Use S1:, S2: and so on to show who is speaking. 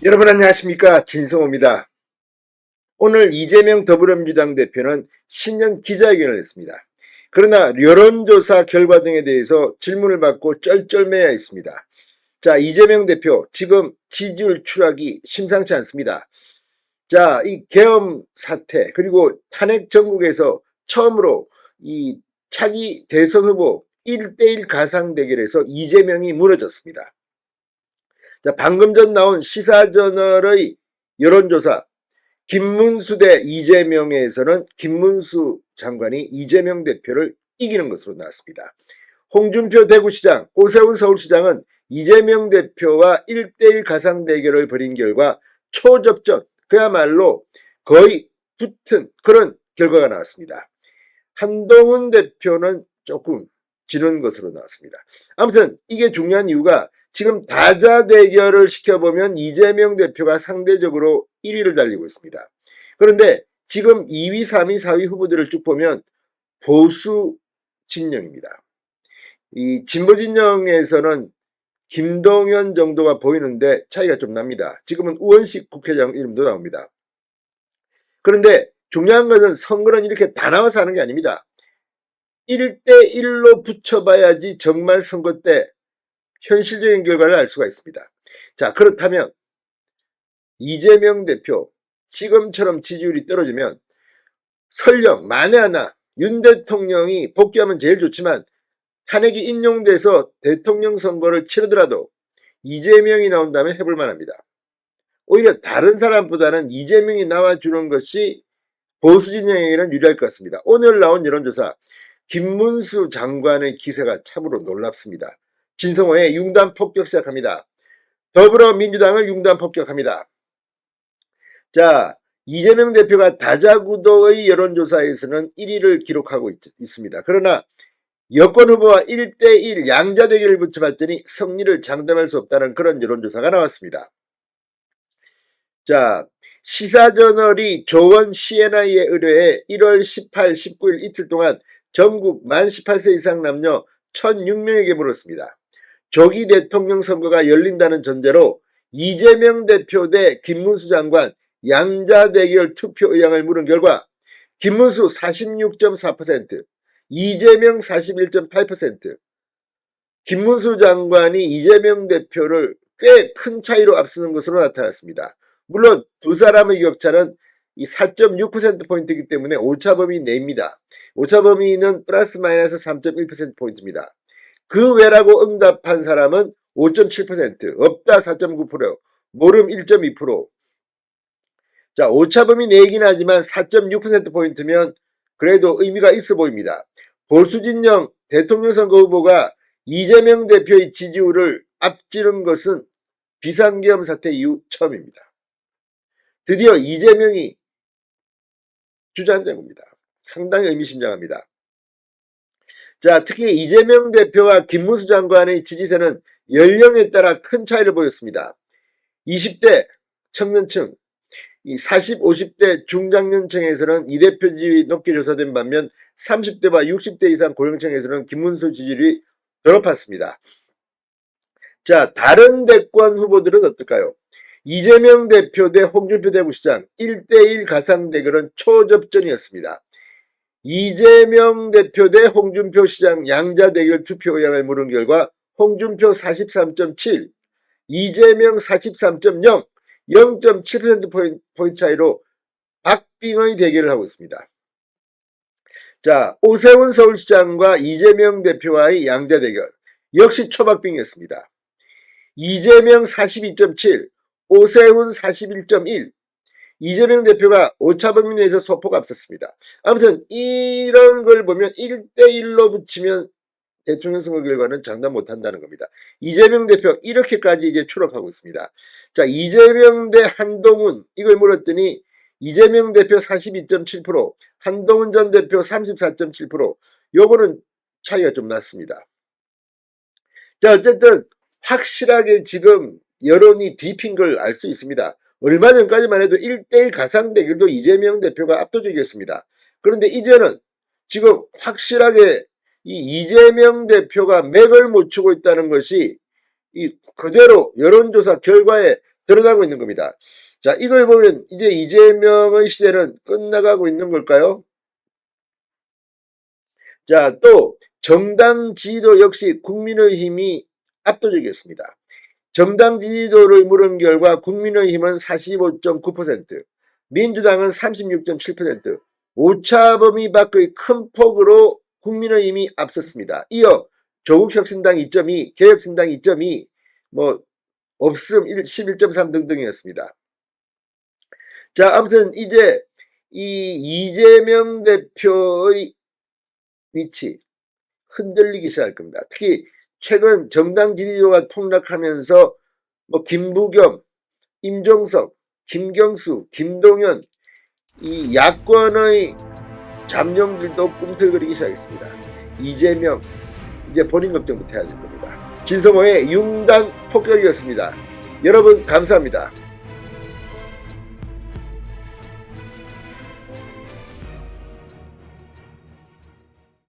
S1: 여러분 안녕하십니까, 진성호입니다. 오늘 이재명 더불어민주당 대표는 신년 기자회견을 했습니다. 그러나 여론조사 결과 등에 대해서 질문을 받고 쩔쩔매야 있습니다. 자, 이재명 대표 지금 지지율 추락이 심상치 않습니다. 자, 이 계엄 사태 그리고 탄핵 전국에서 처음으로 이 차기 대선 후보 1대1 가상 대결에서 이재명이 무너졌습니다. 자, 방금 전 나온 시사저널의 여론조사 김문수 대 이재명에서는 김문수 장관이 이재명 대표를 이기는 것으로 나왔습니다. 홍준표 대구시장, 오세훈 서울시장은 이재명 대표와 1대1 가상 대결을 벌인 결과 초접전, 그야말로 거의 붙은 그런 결과가 나왔습니다. 한동훈 대표는 조금 지는 것으로 나왔습니다. 아무튼 이게 중요한 이유가 지금 다자 대결을 시켜보면 이재명 대표가 상대적으로 1위를 달리고 있습니다. 그런데 지금 2위, 3위, 4위 후보들을 쭉 보면 보수 진영입니다. 이 진보 진영에서는 김동연 정도가 보이는데 차이가 좀 납니다. 지금은 우원식 국회의장 이름도 나옵니다. 그런데 중요한 것은 선거는 이렇게 다 나와서 하는 게 아닙니다. 1대1로 붙여봐야지 정말 선거 때 현실적인 결과를 알 수가 있습니다. 자, 그렇다면 이재명 대표 지금처럼 지지율이 떨어지면 설령 만에 하나 윤 대통령이 복귀하면 제일 좋지만 탄핵이 인용돼서 대통령 선거를 치르더라도 이재명이 나온다면 해볼 만합니다. 오히려 다른 사람보다는 이재명이 나와주는 것이 보수 진영에게는 유리할 것 같습니다. 오늘 나온 여론조사 김문수 장관의 기세가 참으로 놀랍습니다. 진성호의 융단 폭격 시작합니다. 더불어민주당을 융단 폭격합니다. 자, 이재명 대표가 다자구도의 여론조사에서는 1위를 기록하고 있습니다. 그러나 여권 후보와 1대1 양자 대결을 붙여봤더니 승리를 장담할 수 없다는 그런 여론조사가 나왔습니다. 자, 시사저널이 조원 CNI에 의뢰해 1월 18, 19일 이틀 동안 전국 만 18세 이상 남녀 1006명에게 물었습니다. 조기 대통령 선거가 열린다는 전제로 이재명 대표 대 김문수 장관 양자 대결 투표 의향을 물은 결과 김문수 46.4%, 이재명 41.8%, 김문수 장관이 이재명 대표를 꽤 큰 차이로 앞서는 것으로 나타났습니다. 물론 두 사람의 격차는 이 4.6%포인트이기 때문에 오차범위 내입니다. 오차범위는 플러스 마이너스 3.1%포인트입니다. 그 외라고 응답한 사람은 5.7%, 없다 4.9%, 모름 1.2%. 자, 오차범위 내이긴 하지만 4.6%포인트면 그래도 의미가 있어 보입니다. 보수진영 대통령 선거 후보가 이재명 대표의 지지율을 앞지른 것은 비상계엄 사태 이후 처음입니다. 드디어 이재명이 주저앉은 겁니다. 상당히 의미심장합니다. 자, 특히 이재명 대표와 김문수 장관의 지지세는 연령에 따라 큰 차이를 보였습니다. 20대 청년층, 40, 50대 중장년층에서는 이 대표 지지율이 높게 조사된 반면 30대와 60대 이상 고령층에서는 김문수 지지율이 더 높았습니다. 자, 다른 대권 후보들은 어떨까요? 이재명 대표 대 홍준표 대구시장 1대1 가상 대결은 초접전이었습니다. 이재명 대표 대 홍준표 시장 양자 대결 투표 의향을 물은 결과 홍준표 43.7, 이재명 43.0, 0.7%포인트 차이로 박빙의 대결을 하고 있습니다. 자, 오세훈 서울시장과 이재명 대표와의 양자 대결 역시 초박빙이었습니다. 이재명 42.7, 오세훈 41.1, 이재명 대표가 오차범위 내에서 소폭 앞섰습니다. 아무튼 이런 걸 보면 1대1로 붙이면 대통령 선거 결과는 장담 못한다는 겁니다. 이재명 대표 이렇게까지 이제 추락하고 있습니다. 자, 이재명 대 한동훈 이걸 물었더니 이재명 대표 42.7%, 한동훈 전 대표 34.7%, 요거는 차이가 좀 났습니다. 자, 어쨌든 확실하게 지금 여론이 뒤핀 걸 알 수 있습니다. 얼마 전까지만 해도 1대1 가상 대결도 이재명 대표가 압도적이었습니다. 그런데 이제는 지금 확실하게 이 이재명 대표가 맥을 못 추고 있다는 것이 이 그대로 여론조사 결과에 드러나고 있는 겁니다. 자, 이걸 보면 이제 이재명의 시대는 끝나가고 있는 걸까요? 자, 또 정당 지지도 역시 국민의힘이 압도적이었습니다. 정당 지지도를 물은 결과 국민의힘은 45.9%, 민주당은 36.7%, 오차범위 밖의 큰 폭으로 국민의힘이 앞섰습니다. 이어 조국혁신당 2.2, 개혁신당 2.2, 뭐 없음 11.3 등등이었습니다. 자, 아무튼 이제 이 이재명 대표의 위치 흔들리기 시작할 겁니다. 특히 최근 정당 지지도가 폭락하면서 뭐 김부겸, 임종석, 김경수, 김동연 이 야권의 잠룡들도 꿈틀거리기 시작했습니다. 이재명 이제 본인 걱정부터 해야 될 겁니다. 진성호의 융단 폭격이었습니다. 여러분 감사합니다.